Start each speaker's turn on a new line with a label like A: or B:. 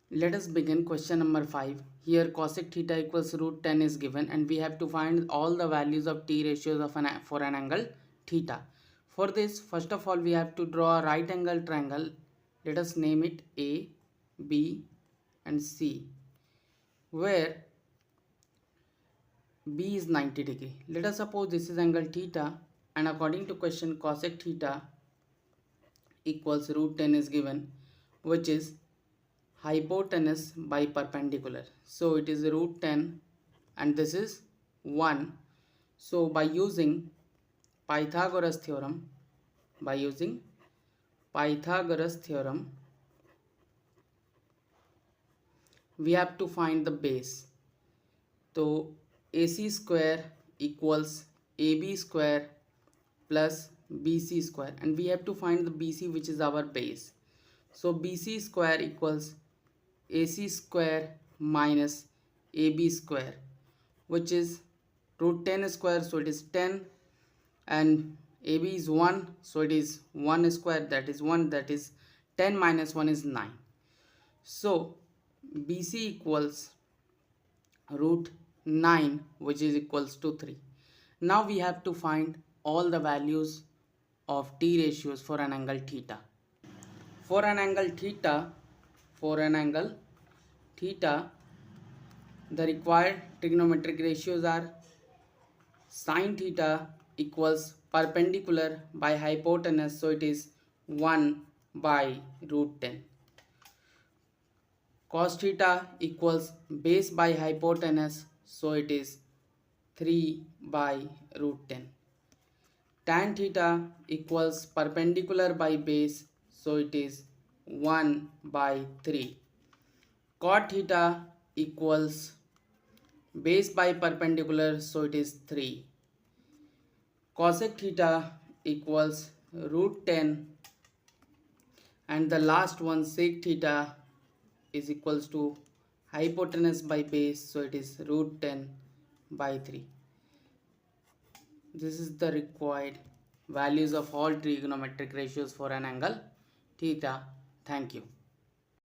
A: Let us begin question number 5. Here cosec theta equals root 10 is given and we have to find all the values of t ratios of for an angle theta. For this, first of all we have to draw a right angle triangle. Let us name it A, B and C, where B is 90 degree. Let us suppose this is angle theta, and according to question cosec theta equals root 10 is given, which is hypotenuse by perpendicular. So it is root 10 and this is 1. So by using Pythagoras theorem, we have to find the base. So AC square equals AB square plus BC square, and we have to find the BC, which is our base. So BC square equals AC square minus AB square, which is root 10 square, so it is 10, and AB is 1, so it is 1 square, that is 1, that is 10 minus 1 is 9. So BC equals root 9, which is equals to 3. Now we have to find all the values of t ratios for an angle theta. For an angle theta, the required trigonometric ratios are sine theta equals perpendicular by hypotenuse, so it is 1 by root 10. Cos theta equals base by hypotenuse, so it is 3 by root 10. Tan theta equals perpendicular by base, so it is 1 by 3. Cot theta equals base by perpendicular, so it is 3. Cosec theta equals root 10, and the last one sec theta is equals to hypotenuse by base, so it is root 10 by 3. This is the required values of all trigonometric ratios for an angle theta. Thank you.